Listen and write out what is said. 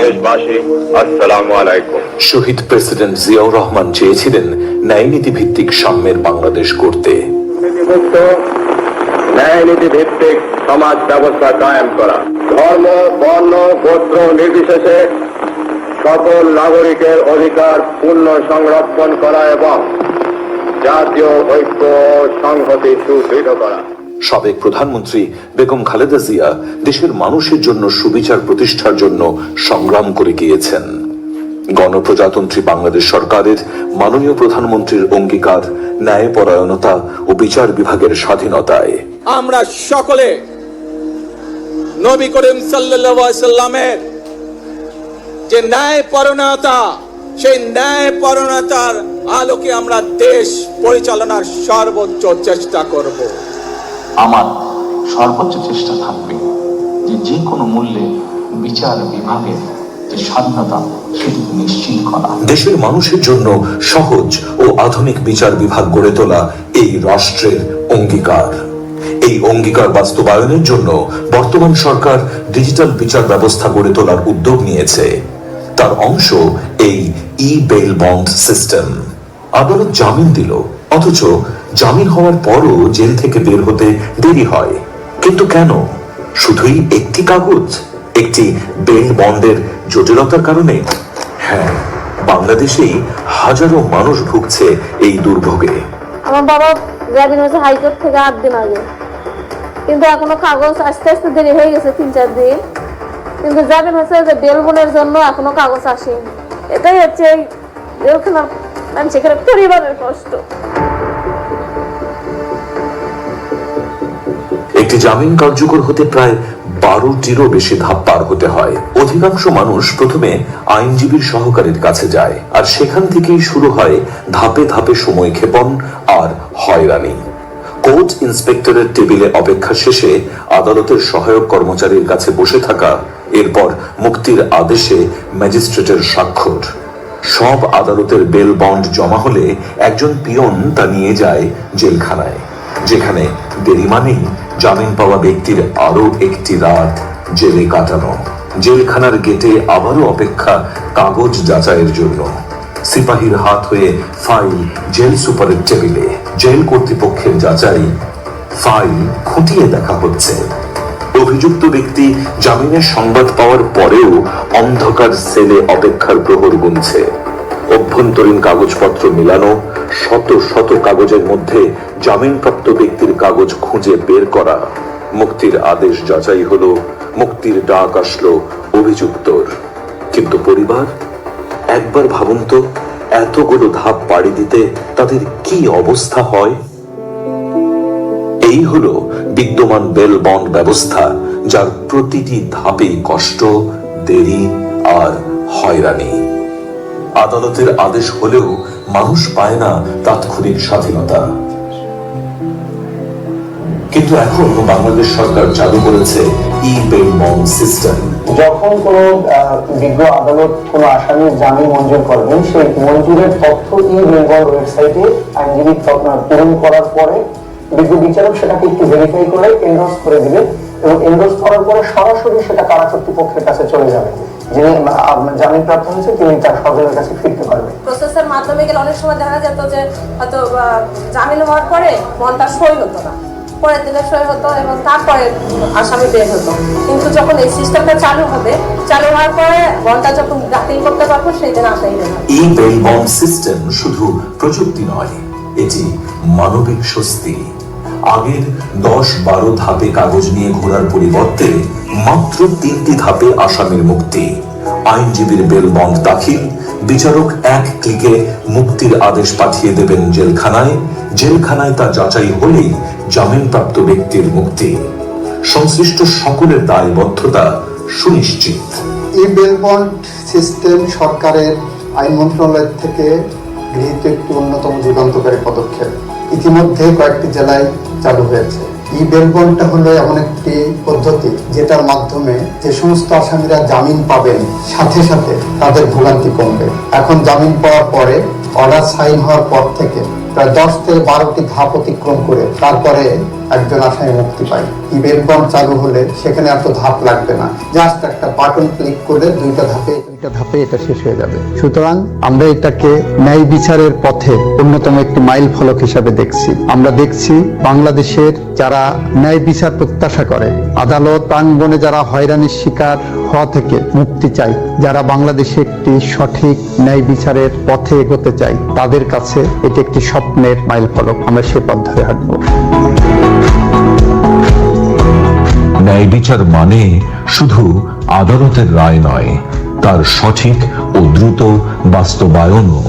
দেশবাসী, আসসালামু আলাইকুম। শহীদ প্রেসিডেন্ট জিয়াউর রহমান চেয়েছিলেন ন্যায় নীতি ভিত্তিক সাম্যের বাংলাদেশ গড়তে, ন্যায় নীতি ভিত্তিক সমাজ ব্যবস্থা কায়েম করা, ধর্ম, বর্ণ, গোত্র নির্বিশেষে সকল নাগরিকের অধিকার পূর্ণ সংরক্ষণ করা এবং জাতীয় ঐক্য ও সংহতি সুদৃঢ় করা। সাবেক প্রধানমন্ত্রী বেগম খালেদা জিয়া দেশের মানুষের জন্য সুবিচার প্রতিষ্ঠার জন্য সংগ্রাম করে গিয়েছেন। গণপ্রজাতন্ত্রী বাংলাদেশ সরকারের মাননীয় প্রধানমন্ত্রীর অঙ্গীকার ন্যায়পরায়ণতা ও বিচার বিভাগের স্বাধীনতায় আমরা সকলে নবী করিম সাল্লাল্লাহু আলাইহি সাল্লামের যে ন্যায়পরায়ণতা, সেই ন্যায়পরায়ণতার আলোকে আমরা দেশ পরিচালনার সর্বোচ্চ চেষ্টা করব। আমার সর্বোচ্চ চেষ্টা থাকবে যে কোনো মূল্যে বিচার বিভাগের যে স্বাধীনতা সেটি নিশ্চিত করা। দেশের মানুষের জন্য সহজ ও আধুনিক বিচার বিভাগ গড়ে তোলা এই রাষ্ট্রের অঙ্গীকার। এই অঙ্গীকার বাস্তবায়নের জন্য বর্তমান সরকার ডিজিটাল বিচার ব্যবস্থা গড়ে তোলার উদ্যোগ নিয়েছে। তার অংশ এই ই-বেল বন্ড সিস্টেম। আদালত জামিন দিল, অথচ জামিন হওয়ার পরও জেল থেকে বের হতে দেরি হয়। কিন্তু কেন? শুধুই একটি কাগজ, একটি বেল বন্ডের জটিলতার কারণে? হ্যাঁ, বাংলাদেশেই হাজারো মানুষ ভুগছে এই দুর্ভোগে। আমার বাবা জামিন হয়েছে হাইকোর্ট থেকে 8 দিন আগে, কিন্তু এখনো কাগজ আস্তে আস্তে দেরি হয়ে গেছে 3-4 দিন। কিন্তু জামিন হয়েছে যে বেল বন্ডের জন্য এখনো কাগজ আসেনি। এটাই হচ্ছে জেলখানার মানুষের পরিবারের কষ্ট। একটি জামিন কার্যকর হতে প্রায় 12টিরও বেশি ধাপ পার হতে হয়। অধিকাংশ মানুষ প্রথমে আইনজীবীর সহকারীর কাছে যায়, আর সেখান থেকেই শুরু হয় ধাপে ধাপে সময় ক্ষেপণ আর হয়রানি। কোর্ট ইন্সপেক্টরের টেবিলে অপেক্ষা শেষে আদালতের সহায়ক কর্মচারীর কাছে বসে থাকা, এরপর মুক্তির আদেশে ম্যাজিস্ট্রেটের স্বাক্ষর। সব আদালতের বেল বন্ড জমা হলে একজন পিয়ন তা নিয়ে যায় জেলখানায়, যেখানে দেরি মানেই জামিন পাওয়া ব্যক্তির আরো একটি রাত জেলে কাটানো। জেলখানার গেটে আবারও অপেক্ষা কাগজ যাচাইয়ের জন্য। সিপাহীর হাত হয়ে ফাইল জেল সুপারের টেবিলে। জেল কর্তৃপক্ষের যাচাই, ফাইল খুঁটিয়ে দেখা হচ্ছে। অভিযুক্ত ব্যক্তি জামিনের সংবাদ পাওয়ার পরেও অন্ধকার সেলে অপেক্ষার প্রহর গুনছে। অভ্যন্তরীণ কাগজপত্র মিলানো, শত শত কাগজের মধ্যে জামিনপ্রাপ্ত ব্যক্তির কাগজ খুঁজে বের করা। মুক্তির আদেশ যাচাই হলো, মুক্তির ডাক আসলো অভিযুক্তর। কিন্তু পরিবার? একবার ভাবুন তো, এতগুলো ধাপ পাড়ি দিতে তাদের কি অবস্থা হয়? এই হলো বিদ্যমান বেল বন্ড ব্যবস্থা, যার প্রতিটি ধাপে কষ্ট, দেরি আর হয়রানি। আদালতের আদেশ হলেও মানুষ পায় না তাৎক্ষণিক স্বাধীনতা। কিন্তু এখন বাংলাদেশ সরকার চালু করেছে ই-বেল বন্ড সিস্টেম। যখন কোনো বিজ্ঞ আদালত কোনো আসামির জামিন মঞ্জুর করবেন, সেই মঞ্জুরের তথ্য ই-বেল বন্ড ওয়েবসাইটে আইনজীবী পূরণ করার পরে বিজ্ঞ বিচারক সেটাকে একটু ভেরিফাই করে এন্ডোর্স করে দিবে, এবং এন্ডোর্স করার পরে সরাসরি সেটা কারা কর্তৃপক্ষের কাছে চলে যাবে। যিনি জামিন প্রাপ্ত হয়েছে তিনি তার স্বজনের কাছে ফিরতে পারবেন। প্রসেসের মাধ্যমে গেলে অনেক সময় দেখা যেত যে হয়তো জামিন হওয়ার পরে বন্ডটা সই হতো না, পরের দিনে সই হতো এবং তারপরে আসামি বের হতো। কিন্তু যখন এই সিস্টেমটা চালু হওয়ার পরে বন্ডটা যখন দাখিল করতে পারবো, সেই দিন আসাই হবে। ই-বেল বন্ড সিস্টেম শুধু প্রযুক্তি নয়, এটি মানবিক স্বস্তি। আগের 10-12 ধাপে কাগজ নিয়ে ঘোরার পরিবর্তে মাত্র 3টি ধাপে আসামির মুক্তি। আইনজীবীর বেল বন্ড দাখিল, বিচারক এক ক্লিকে মুক্তির আদেশ পাঠিয়ে দেবেন জেলখানায়। জেলখানায় তা যাচাই হলেই জামিনপ্রাপ্ত ব্যক্তির মুক্তি। সংশ্লিষ্ট সকলের দায়বদ্ধতা সুনিশ্চিত। ই-বেল বন্ড সিস্টেম সরকারের আইন মন্ত্রণালয় থেকে গৃহীত একটি অন্যতম যুগান্তকারী পদক্ষেপ। ইতিমধ্যে কয়েকটি জেলায় চালু হয়েছে। ই-বেল বন্ডটা হলো এমন একটি পদ্ধতি যেটার মাধ্যমে যে সমস্ত আসামিরা জামিন পাবেন, সাথে সাথে তাদের ভোগান্তি কমবে। এখন জামিন পাওয়ার পরে অর্ডার সাইন হওয়ার পর থেকে প্রায় 10 থেকে 12টি ধাপ অতিক্রম করে তারপরে একজন আসামি মুক্তি পায়। এই বেল বন্ড চালু হলে সেখানে এত ধাপ লাগবে না, জাস্ট একটা বাটন ক্লিক করলে দুইটা ধাপে এটা শেষ হয়ে যাবে। সুতরাং আমরা এটাকে ন্যায় বিচারের পথে অন্যতম একটি মাইল ফলক হিসাবে দেখছি। আমরা দেখছি বাংলাদেশের যারা ন্যায় বিচার প্রত্যাশা করে, আদালত প্রাঙ্গণে যারা হয়রানির শিকার হওয়া থেকে মুক্তি চায়, যারা বাংলাদেশে একটি সঠিক ন্যায় বিচারের পথে এগোতে চায়, তাদের কাছে এটি একটি স্বপ্নের মাইল ফলক। আমরা সে পথ ধরে হাঁটব। ন্যায় বিচার মানে শুধু আদালতের রায় নয়, তার সঠিক ও দ্রুত বাস্তবায়নও।